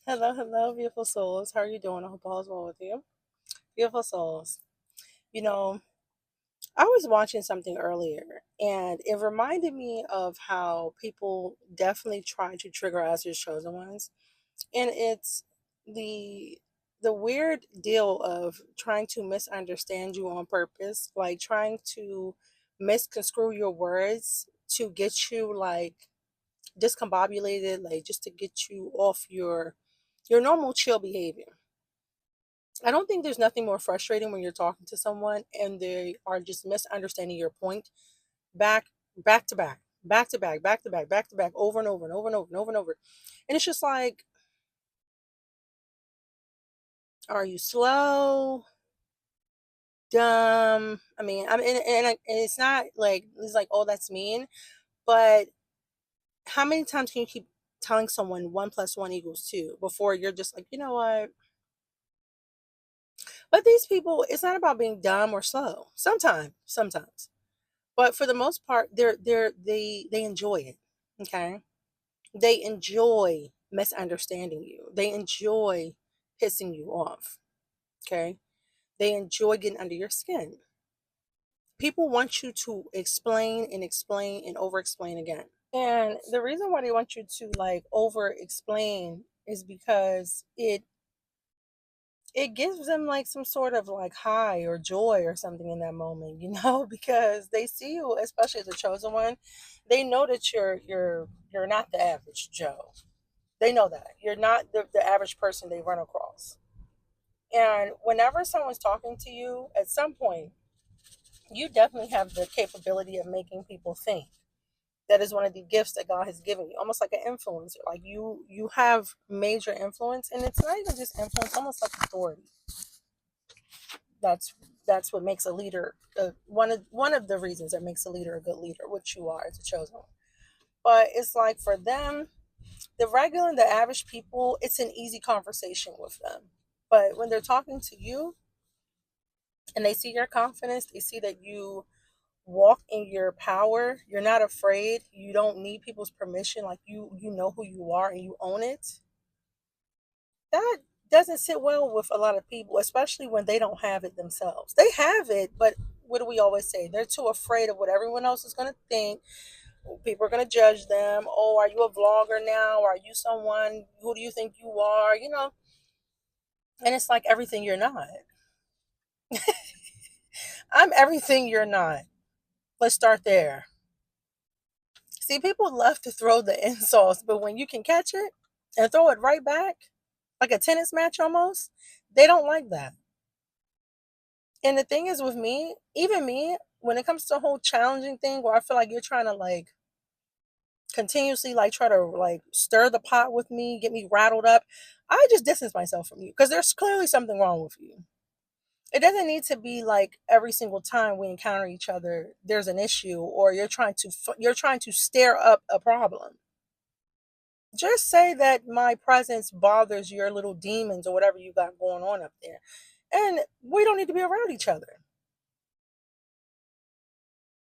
Hello, hello, beautiful souls. How are you doing? I hope all is well with you. Beautiful souls. You know, I was watching something earlier and it reminded me of how people definitely try to trigger us as chosen ones. And it's the the weird deal of trying to misunderstand you on purpose, like trying to misconstrue your words to get you like discombobulated, like just to get you off your normal chill behavior. I don't think there's nothing more frustrating when you're talking to someone and they are just misunderstanding your point back back to back, back to back, back to back, back to back, over and over and over and over and over and over. And it's just like, are you slow? Dumb? And it's not like it's like, oh, that's mean. But how many times can you keep telling someone one plus one equals two before you're just like, you know what? But these people, it's not about being dumb or slow. Sometimes. But for the most part, they enjoy it. Okay? They enjoy misunderstanding you. They enjoy pissing you off. Okay? They enjoy getting under your skin. People want you to explain and over explain again. And the reason why they want you to like over explain is because it gives them like some sort of like high or joy or something in that moment, because they see you, especially the chosen one. They know that you're not the average Joe. They know that you're not the average person they run across. And whenever someone's talking to you, at some point, you definitely have the capability of making people think. That is one of the gifts that God has given you, almost like an influencer. Like you have major influence, and it's not even just influence, almost like authority. That's what makes a leader, one of the reasons that makes a leader a good leader, which you are as a chosen one. But it's like for them, the regular and the average people, it's an easy conversation with them. But when they're talking to you and they see your confidence, they see that you walk in your power, you're not afraid, you don't need people's permission, like you know who you are and you own it. That doesn't sit well with a lot of people, especially when they don't have it themselves. They have it, but what do we always say? They're too afraid of what everyone else is going to think. People are going to judge them. Oh, are you a vlogger now? Are you someone? Who do you think you are? And it's like everything you're not. I'm everything you're not. Let's start there. See, people love to throw the insults, but when you can catch it and throw it right back, like a tennis match almost, they don't like that. And the thing is with me, even me, when it comes to a whole challenging thing where I feel like you're trying to like continuously like try to like stir the pot with me, get me rattled up, I just distance myself from you because there's clearly something wrong with you. It doesn't need to be like every single time we encounter each other there's an issue or you're trying to stir up a problem. Just say that my presence bothers your little demons or whatever you got going on up there. And we don't need to be around each other.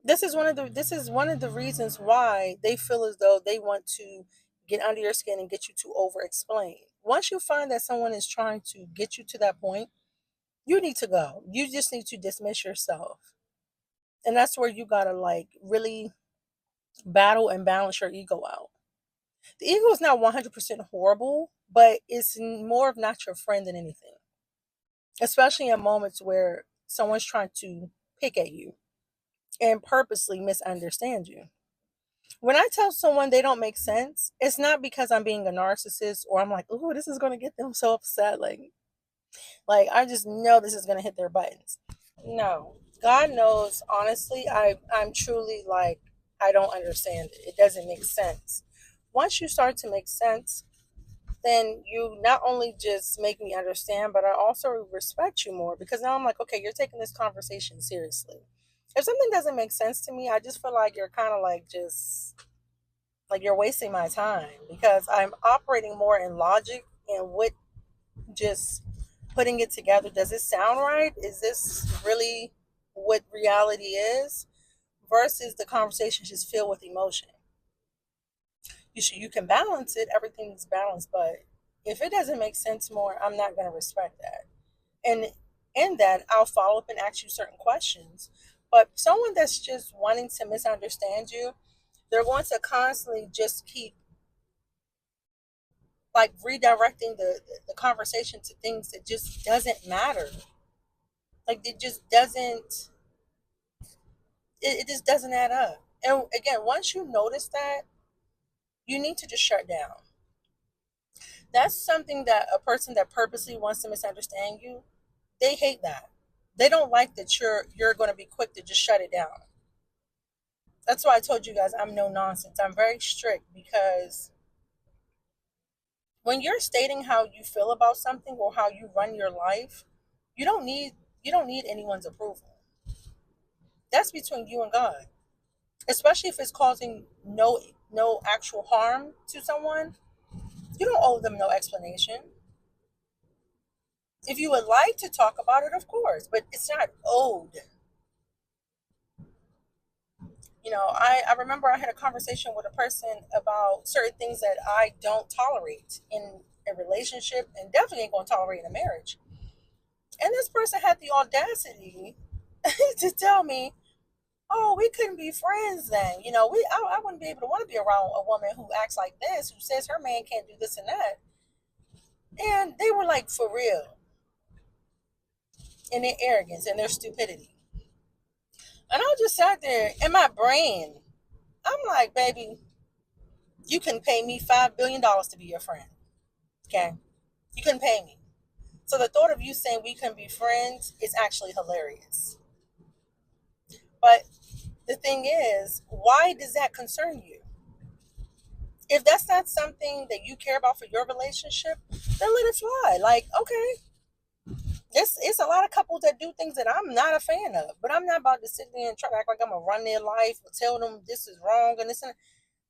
This is one of the reasons why they feel as though they want to get under your skin and get you to over explain. Once you find that someone is trying to get you to that point, you need to go. You just need to dismiss yourself. And that's where you gotta like really battle and balance your ego out. The ego is not 100% horrible, but it's more of not your friend than anything, especially in moments where someone's trying to pick at you and purposely misunderstand you. When I tell someone they don't make sense, it's not because I'm being a narcissist or I'm like, oh, this is gonna get them so upset. Like I just know this is gonna hit their buttons. No. God knows, honestly, I'm truly like I don't understand it. It doesn't make sense. Once you start to make sense, then you not only just make me understand, but I also respect you more because now I'm like, okay, you're taking this conversation seriously. If something doesn't make sense to me, I just feel like you're kind of like just like you're wasting my time because I'm operating more in logic and what just putting it together. Does it sound right? Is this really what reality is? Versus the conversation just filled with emotion. You can balance it. Everything's balanced, but If it doesn't make sense more, I'm not going to respect that. And in that, I'll follow up and ask you certain questions. But someone that's just wanting to misunderstand you, they're going to constantly just keep like redirecting the conversation to things that just doesn't matter. Like it just doesn't, it just doesn't add up. And again, once you notice that, you need to just shut down. That's something that a person that purposely wants to misunderstand you, they hate that. They don't like that you're going to be quick to just shut it down. That's why I told you guys I'm no nonsense. I'm very strict because when you're stating how you feel about something or how you run your life, you don't need you don't need anyone's approval. That's between you and God. Especially if it's causing no actual harm to someone, you don't owe them no explanation. If you would like to talk about it, of course, but it's not owed. I remember I had a conversation with a person about certain things that I don't tolerate in a relationship and definitely ain't gonna tolerate in a marriage. And this person had the audacity to tell me, "Oh, we couldn't be friends then. I wouldn't be able to want to be around a woman who acts like this, who says her man can't do this and that." And they were like, for real, in their arrogance and their stupidity. And I just sat there in my brain. I'm like, baby, you can pay me $5 billion to be your friend. Okay? You couldn't pay me. So the thought of you saying we can be friends is actually hilarious. But the thing is, why does that concern you? If that's not something that you care about for your relationship, then let it fly. Like, okay, it's a lot of couples that do things that I'm not a fan of, but I'm not about to sit there and try to act like I'm gonna run their life or tell them this is wrong and this and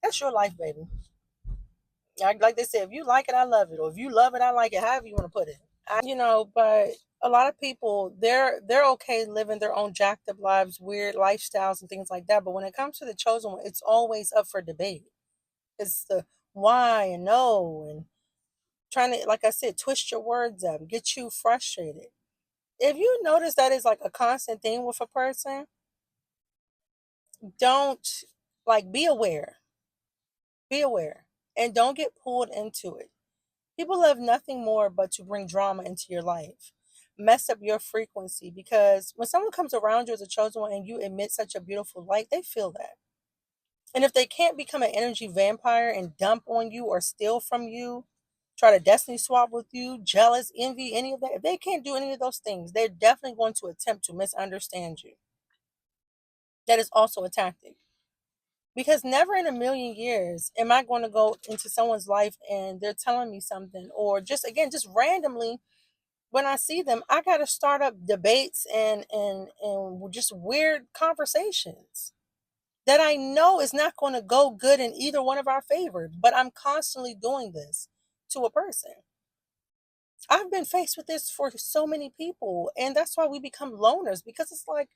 that's your life, baby. Like they said, if you like it, I love it, or if you love it, I like it. However you want to put it. But a lot of people they're okay living their own jacked up lives, weird lifestyles and things like that. But when it comes to the chosen one, it's always up for debate. It's the why and no and trying to, like I said, twist your words up, get you frustrated. If you notice that is like a constant thing with a person, don't like be aware, and don't get pulled into it. People love nothing more but to bring drama into your life, mess up your frequency. Because when someone comes around you as a chosen one and you emit such a beautiful light, they feel that. And if they can't become an energy vampire and dump on you or steal from you, try to destiny swap with you, jealous, envy, any of that, if they can't do any of those things, they're definitely going to attempt to misunderstand you. That is also a tactic. Because never in a million years am I going to go into someone's life and they're telling me something, or just again, just randomly when I see them, I got to start up debates and just weird conversations that I know is not going to go good in either one of our favors. But I'm constantly doing this to a person. I've been faced with this for so many people, and that's why we become loners, because it's like,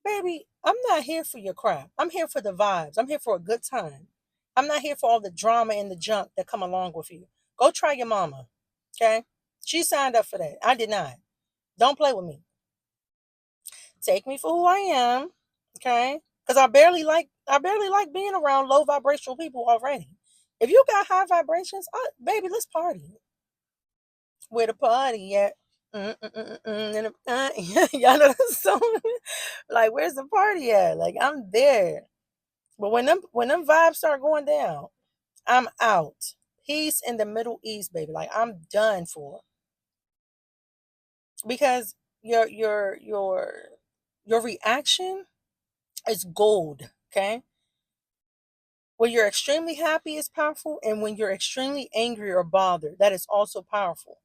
baby, I'm not here for your crap. I'm here for the vibes. I'm here for a good time. I'm not here for all the drama and the junk that come along with you. Go try your mama. Okay? She signed up for that. I did not. Don't play with me. Take me for who I am. Okay? Because I barely like being around low vibrational people already. If you got high vibrations, baby, let's party. Where the party at? Y'all know the song? Like, where's the party at? Like, I'm there. But when them vibes start going down, I'm out. Peace in the Middle East, baby. Like, I'm done for. Because your reaction is gold. Okay. When you're extremely happy is powerful, and when you're extremely angry or bothered, that is also powerful.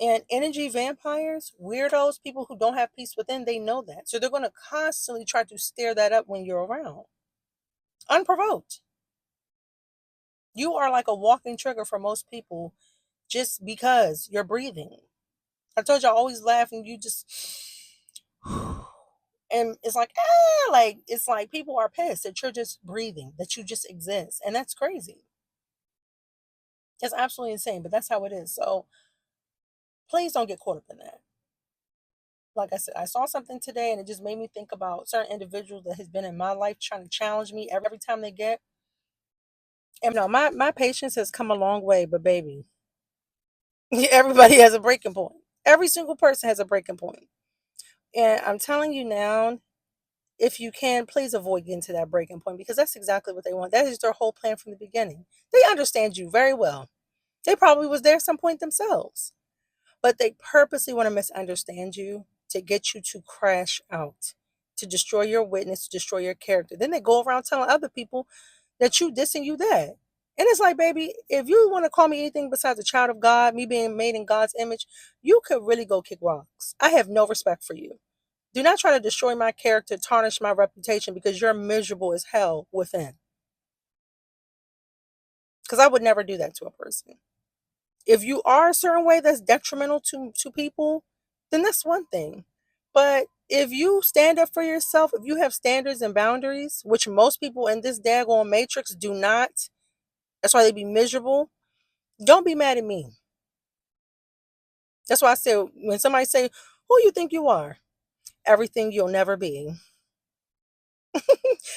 And energy vampires, weirdos, people who don't have peace within, they know that. So they're going to constantly try to stir that up when you're around, unprovoked. You are like a walking trigger for most people just because you're breathing. I told you I always laugh and you just, and it's like, like, it's like people are pissed that you're just breathing, that you just exist. And that's crazy. It's absolutely insane, but that's how it is. So please don't get caught up in that. Like I said, I saw something today and it just made me think about certain individuals that has been in my life trying to challenge me every time they get. And no, my patience has come a long way, but baby, everybody has a breaking point. Every single person has a breaking point. And I'm telling you now, if you can, please avoid getting to that breaking point because that's exactly what they want. That is their whole plan from the beginning. They understand you very well. They probably was there at some point themselves. But they purposely want to misunderstand you to get you to crash out, to destroy your witness, to destroy your character. Then they go around telling other people that you this and you that. And it's like, baby, if you want to call me anything besides a child of God, me being made in God's image, you could really go kick rocks. I have no respect for you. Do not try to destroy my character, tarnish my reputation because you're miserable as hell within. Because I would never do that to a person. If you are a certain way that's detrimental to people, then that's one thing. But if you stand up for yourself, if you have standards and boundaries, which most people in this daggone matrix do not, that's why they be miserable. Don't be mad at me. That's why I say when somebody say, "Who you think you are?" Everything you'll never be.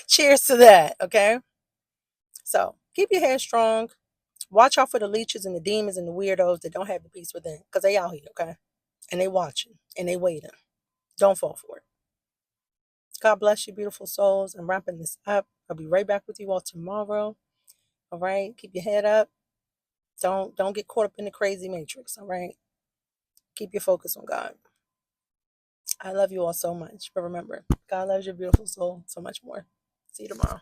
Cheers to that. Okay. So keep your head strong. Watch out for the leeches and the demons and the weirdos that don't have the peace within, because they out here. Okay, and they watching and they waiting. Don't fall for it. God bless you, beautiful souls. I'm wrapping this up. I'll be right back with you all tomorrow. All right. Keep your head up. Don't get caught up in the crazy matrix. All right. Keep your focus on God. I love you all so much. But remember, God loves your beautiful soul so much more. See you tomorrow.